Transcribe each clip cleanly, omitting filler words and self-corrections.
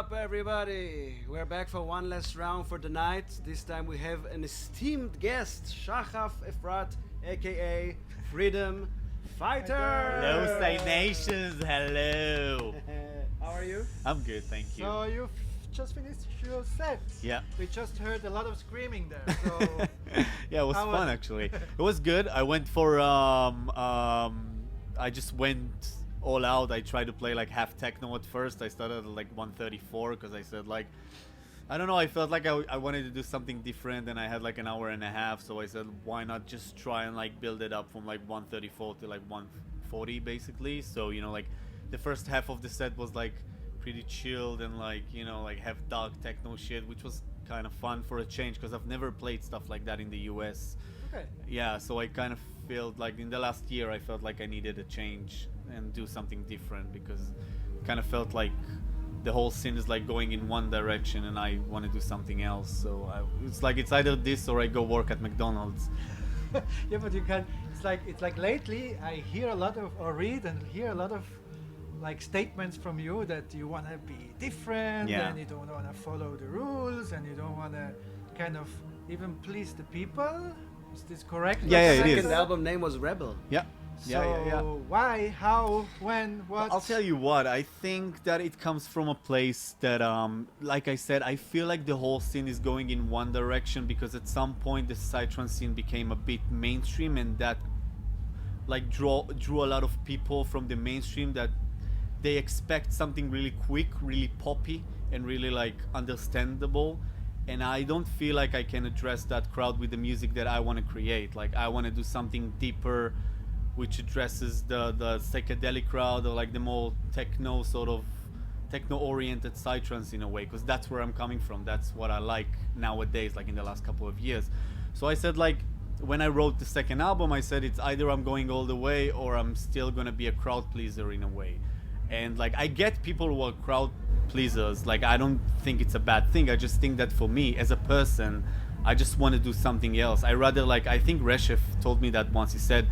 up, everybody? We're back for one last round for the night. This time we have an esteemed guest, Shachaf Efrat, aka Freedom Fighter. Hello, Psy-Nations. Hello. How are you? I'm good, thank you. So you've just finished your set. Yeah. We just heard a lot of screaming there. So Yeah, it was How fun was- actually. It was good. I went for I just went all out. I tried to play like half techno at first. I started at like 134 because I said like, I don't know, I felt like I wanted to do something different and I had like an hour and a half, so I said why not just try and like build it up from like 134 to like 140 basically. So like the first half of the set was like pretty chilled and like like have dark techno shit, which was kind of fun for a change because I've never played stuff like that in the US. okay. Yeah, so I kind of felt like in the last year I felt like I needed a change and do something different because it kind of felt like the whole scene is like going in one direction and I want to do something else. So it's like it's either this or I go work at McDonald's. Yeah, but you can. It's like lately I hear a lot of or read and hear a lot of like statements from you that you want to be different Yeah. and you don't want to follow the rules and you don't want to kind of even please the people. Is this correct? Yeah, yeah, it Second is. album name was Rebel. Yeah. So why, how, when, what? I'll tell you what, I think that it comes from a place that, like I said, I feel like the whole scene is going in one direction because at some point the Psytrance scene became a bit mainstream and that like drew a lot of people from the mainstream that they expect something really quick, really poppy and really like understandable. And I don't feel like I can address that crowd with the music that I want to create. Like I want to do something deeper which addresses the psychedelic crowd or like the more techno sort of techno-oriented psytrance in a way, because that's where I'm coming from. That's what I like nowadays, like in the last couple of years. So I said like, when I wrote the second album, I said it's either I'm going all the way or I'm still gonna be a crowd pleaser in a way. And like I get people who are crowd pleasers, like I don't think it's a bad thing. I just think that for me as a person, I just want to do something else. I rather like, I think Reshef told me that once. He said,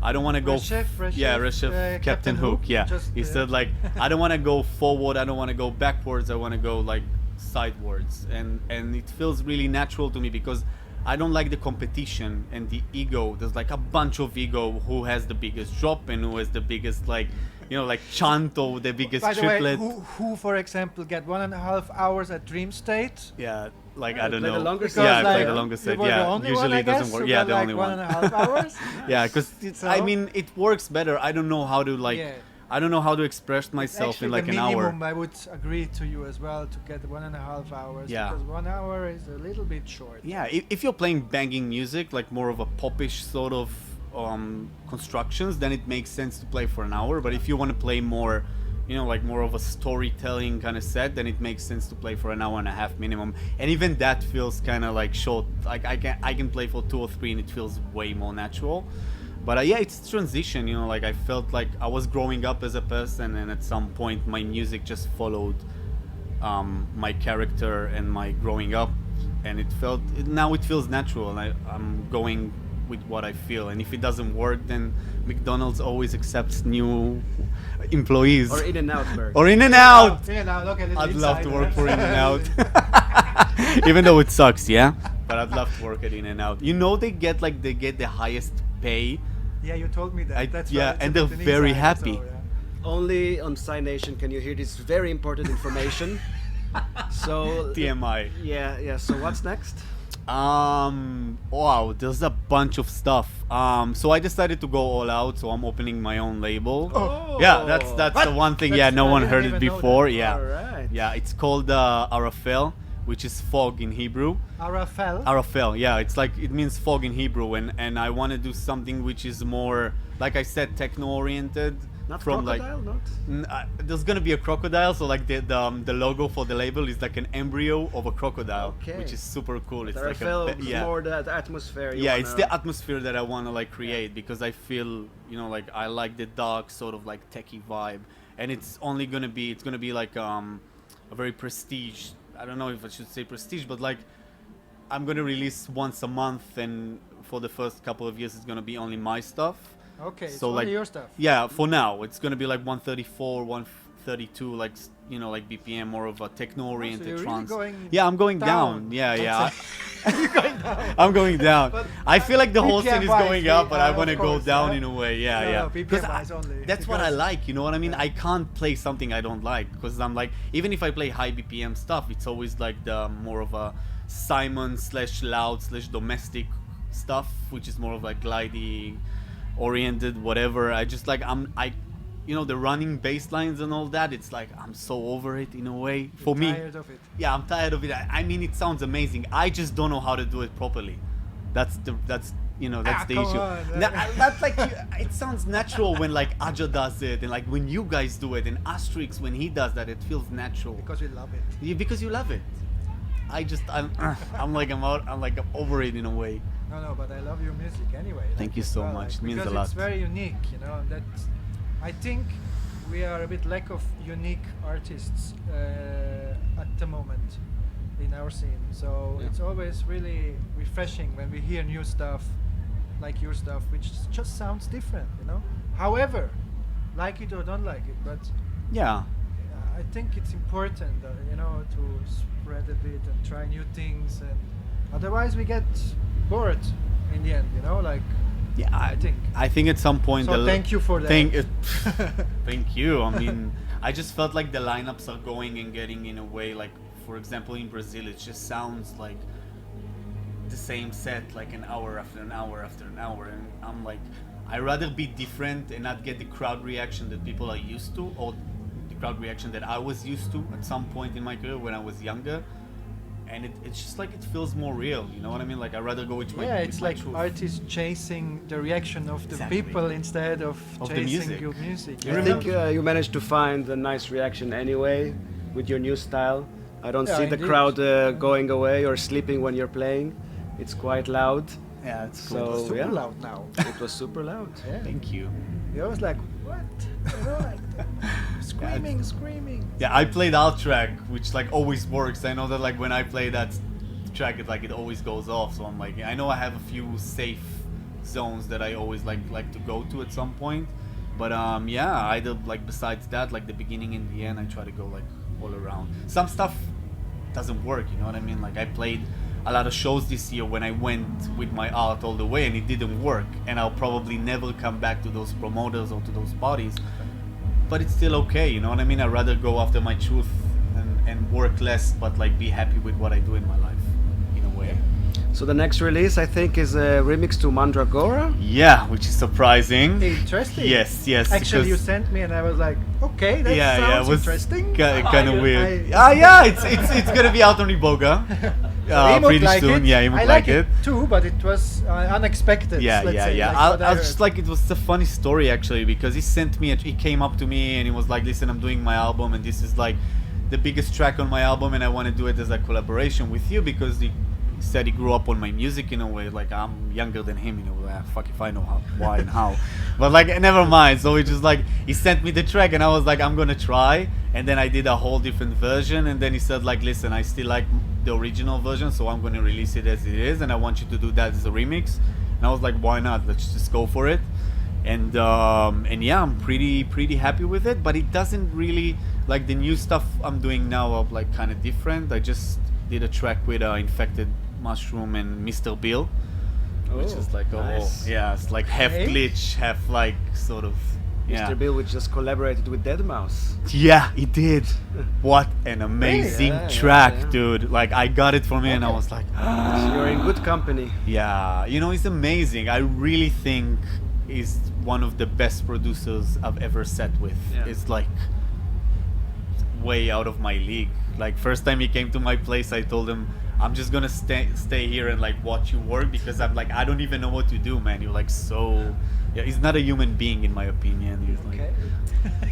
I don't want to go. Reshef, Captain Hook. Yeah, just, he said like, I don't want to go forward. I don't want to go backwards. I want to go like sidewards, and it feels really natural to me because I don't like the competition and the ego. There's like a bunch of ego who has the biggest drop and who has the biggest like, like Chanto, the biggest By the triplet. way, who for example get 1.5 hours at Dreamstate? Yeah, like Yeah, I don't play the know. longest Yeah, set. I play Like, the longest You set. were the Yeah, only usually one, I it doesn't guess, work. who Yeah, got the like only one. 1.5 hours. Yeah, because So- I mean it works better. I don't know how to like. Yeah. I don't know how to express myself Actually, in like the an hour. minimum I would agree to you as well to get 1.5 hours. Yeah. Because 1 hour is a little bit short. Yeah, if you're playing banging music, like more of a popish sort of constructions, then it makes sense to play for an hour. But if you want to play more, like more of a storytelling kind of set, then it makes sense to play for an hour and a half minimum. And even that feels kind of like short. Like I can play for 2 or 3 and it feels way more natural. But yeah, it's transition, like I felt like I was growing up as a person and at some point my music just followed my character and my growing up, and now it feels natural and I'm going with what I feel, and if it doesn't work then McDonald's always accepts new employees. Or In-N-Out Burger. Or In-N-Out! Yeah, now look at it. I'd love to work for In-N-Out. Even though it sucks, yeah? But I'd love to work at In-N-Out. They get the highest pay. Yeah, you told me that. That's yeah, why it's and a they're bit an very insider, happy. so, yeah. Only on Psy-Nation can you hear this very important information. So TMI. yeah. So what's next? Wow, there's a bunch of stuff. So I decided to go all out, so I'm opening my own label. Oh. Yeah, that's the one thing. Yeah, no I one didn't heard it even know before. that. Yeah. All right. Yeah, it's called Arafel, which is fog in Hebrew. Arafel. Arafel, yeah, it's like it means fog in Hebrew, and I want to do something which is more, like I said, techno-oriented. Not from crocodile, not. There's gonna be a crocodile, so like the logo for the label is like an embryo of a crocodile, Okay. which is super cool. It's There like felt yeah. more that atmosphere. you Yeah, wanna- it's the atmosphere that I want to like create because I feel, like I like the dark sort of like techie vibe, and it's gonna be like a very prestige. I don't know if I should say prestige, but like I'm gonna release once a month, and for the first couple of years it's gonna be only my stuff. Okay, it's So, only like, your stuff. Yeah, for now it's gonna be like 134, 132, like you know, like BPM, more of a techno-oriented you're really trance. going Yeah, I'm going down. down. Yeah. You're going down. I'm going down. But I feel like the whole scene is BPM-wise, going up, but I of want to go course, down yeah. in a way. Yeah, No, yeah. no, 'Cause BPM-wise only, that's what I because- like. You know what I mean? Yeah. I can't play something I don't like because I'm like, even if I play high BPM stuff, it's always like the more of a Simon / loud / domestic stuff, which is more of like glidey oriented, whatever. I just like you know, the running bass lines and all that, it's like I'm so over it in a way. For me, Tired of it. yeah, I'm tired of it. I mean, it sounds amazing. I just don't know how to do it properly. That's the come issue. on. That's like it sounds natural when like Aja does it, and like when you guys do it, and Asterix when he does that, it feels natural. Because we love it. Because you love it. I'm like I'm over it in a way. No, but I love your music anyway. Thank you as so well, much. It means a because lot. it's very unique, you know. That I think we are a bit lack of unique artists at the moment in our scene. So Yeah. it's always really refreshing when we hear new stuff, like your stuff, which just sounds different, you know. However, like it or don't like it, but Yeah. I think it's important, you know, to spread a bit and try new things, and otherwise we get bored in the end, you know, like. Yeah, I think at some point. So thank you for that. Thank you. I mean, I just felt like the lineups are going and getting in a way. Like, for example, in Brazil, it just sounds like the same set, like an hour after an hour after an hour, and I'm like, I'd rather be different and not get the crowd reaction that people are used to, or the crowd reaction that I was used to at some point in my career when I was younger. And it's just like it feels more real, you know what I mean? Like I'd rather go with my Yeah, with it's my like truth. artists chasing the reaction of the Exactly. people instead of the chasing music. your music. You I yeah. think you managed to find a nice reaction anyway with your new style. I don't Yeah, see the indeed. crowd going away or sleeping when you're playing. It's quite loud. Yeah, it's So, cool. Super yeah. loud now. It was super loud. Yeah. Thank you. You always like, what? You know, like, screaming. Yeah, I played alt track, which like always works. I know that like when I play that track, it always goes off. So I'm like, I know I have a few safe zones that I always like to go to at some point. But yeah, either like besides that, like the beginning and the end, I try to go like all around. Some stuff doesn't work, you know what I mean? Like I played a lot of shows this year when I went with my art all the way and it didn't work, and I'll probably never come back to those promoters or to those parties, but it's still okay, you know what I mean? I'd rather go after my truth and work less, but like be happy with what I do in my life in a way. So the next release, I think, is a remix to Mandragora. Yeah, which is surprising. Interesting. Yes, Actually, you because- sent me and I was like, okay, that yeah, sounds it was interesting. kind of weird. I- Yeah, it's gonna be out on Iboga Emote pretty like soon. it. Yeah, Emote I like it too, but it was unexpected. Yeah, let's yeah, say, yeah. like I what was heard. just like, it was a funny story actually, because he sent me, he came up to me and he was like, listen, I'm doing my album and this is like the biggest track on my album and I want to do it as a collaboration with you, because he said he grew up on my music in a way, like I'm younger than him in a way. Fuck if I know how, why and how. But like, never mind. So he just like, he sent me the track and I was like, I'm gonna try. And then I did a whole different version, and then he said like, listen, I still like the original version, so I'm gonna release it as it is, and I want you to do that as a remix. And I was like, why not? Let's just go for it. And yeah, I'm pretty happy with it. But it doesn't really, like the new stuff I'm doing now are like kind of different. I just did a track with Infected Mushroom and Mr. Bill, which Oh, is like nice. yeah, it's like half Okay. glitch, half like sort of. Yeah. Mr. Bill, which just collaborated with Deadmau5. Yeah, he did. What an amazing Yeah, track, yeah. dude. Like, I got it from him and I was like, You're in good company. yeah, you know, he's amazing. I really think he's one of the best producers I've ever sat with. Yeah. It's like way out of my league. Like, first time he came to my place, I told him, I'm just gonna stay here and like watch you work, because I'm like, I don't even know what to do, man. You're like so, yeah, he's not a human being in my opinion. He's like, Okay.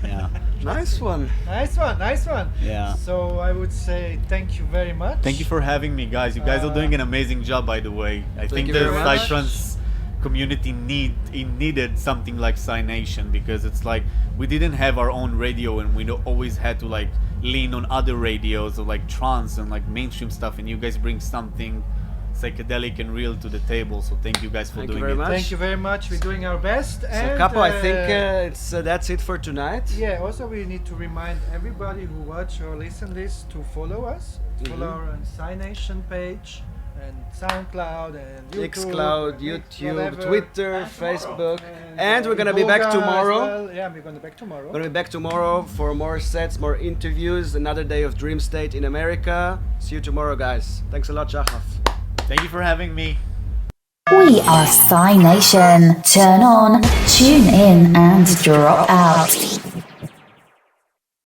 yeah. Nice one. Nice one. Yeah. So I would say thank you very much. Thank you for having me, guys. You guys are doing an amazing job, by the way. I think you the very much. Psytrance community needed something like Psy-Nation, because it's like we didn't have our own radio and we always had to like lean on other radios or like trance and like mainstream stuff, and you guys bring something psychedelic and real to the table. So thank you guys for Thank you doing very it. much. Thank you very much. We're doing our best. So, And Capo, I think it's that's it for tonight. yeah. Also, we need to remind everybody who watch or listen this to follow us. Follow our Psy-Nation page and SoundCloud and YouTube, Mixcloud, and YouTube, whatever. Twitter, And Facebook, tomorrow. and we're gonna be back Yoga as tomorrow. well. Yeah, we're gonna be back tomorrow. Gonna be back tomorrow for more sets, more interviews, another day of Dreamstate in America. See you tomorrow, guys. Thanks a lot, Shachaf. Thank you for having me. We are Psy-Nation. Turn on, tune in, and drop out.